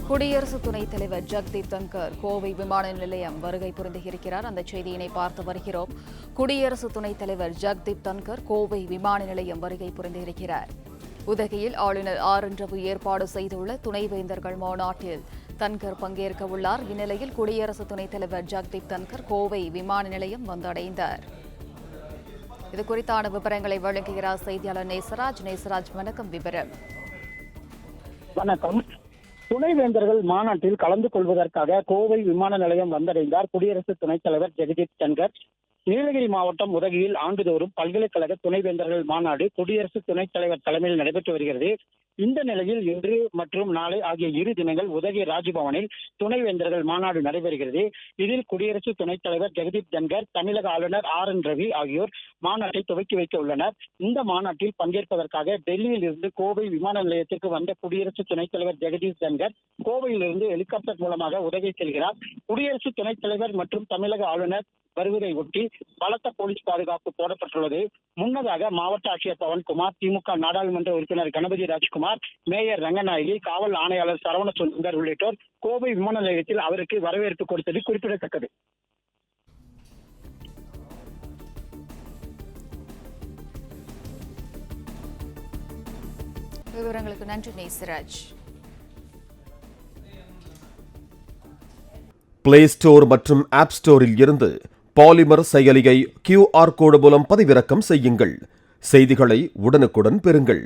குடியரசு துணைத் தலைவர் ஜெகதீப் தன்கர் கோவை விமான நிலையம் வருகை புரிந்திருக்கிறார். அந்த செய்தியினை பார்த்து வருகிறோம். குடியரசு துணைத் தலைவர் ஜெகதீப் தன்கர் கோவை விமான நிலையம் வருகை புரிந்திருக்கிறார். உதகையில் ஆளுநர் ஆர் என் ரவி ஏற்பாடு செய்துள்ள துணைவேந்தர்கள் மாநாட்டில் தன்கர் பங்கேற்க உள்ளார். இந்நிலையில் குடியரசு துணைத் தலைவர் ஜெகதீப் தன்கர் கோவை விமான நிலையம் வந்தடைந்தார். இது குறித்தான விவரங்களை வழங்குகிறார் செய்தியாளர் நேசராஜ். நேசராஜ், வணக்கம். விவரம். வணக்கம். துணைவேந்தர்கள் மாநாட்டில் கலந்து கொள்வதற்காக கோவை விமான நிலையம் வந்தடைந்தார் குடியரசு துணைத் தலைவர் ஜெகதீப் தன்கர். நீலகிரி மாவட்டம் உதகையில் ஆண்டுதோறும் பல்கலைக்கழக துணைவேந்தர்கள் மாநாடு குடியரசு துணைத் தலைவர் தலைமையில் நடைபெற்று வருகிறது. இந்த நிலையில் இன்று மற்றும் நாளை ஆகிய 2 தினங்கள் உதகை ராஜ்பவனில் துணைவேந்தர்கள் மாநாடு நடைபெறுகிறது. இதில் குடியரசு துணைத் தலைவர் ஜெகதீப் தன்கர், தமிழக ஆளுநர் ஆர் என் ரவி ஆகியோர் மாநாட்டை துவக்கி வைக்க உள்ளனர். இந்த மாநாட்டில் பங்கேற்பதற்காக டெல்லியில் இருந்து கோவை விமான நிலையத்திற்கு வந்த குடியரசு துணைத் தலைவர் ஜெகதீப் தன்கர் கோவையிலிருந்து ஹெலிகாப்டர் மூலமாக உதகை செல்கிறார். குடியரசு துணைத் தலைவர் மற்றும் தமிழக ஆளுநர் வருவதை ஒட்டி பலத்த போலீஸ் பாதுகாப்பு போடப்பட்டுள்ளது. முன்னதாக மாவட்ட ஆட்சியர் பவன்குமார், திமுக நாடாளுமன்ற உறுப்பினர் கணபதி ராஜ்குமார், மேயர் ரங்கநாயகி, காவல் ஆணையாளர் சரவண சுந்தர் உள்ளிட்டோர் கோவை விமான நிலையத்தில் அவருக்கு வரவேற்பு கொடுத்தது குறிப்பிடத்தக்கது. விவரங்களுக்கு நன்றி நேசராஜ். பிளே ஸ்டோர் மற்றும் ஆப் ஸ்டோரில் இருந்து பாலிமர் செயலியை QR கோடு மூலம் பதிவிறக்கம் செய்யுங்கள். செய்திகளை உடனுக்குடன் பெறுங்கள்.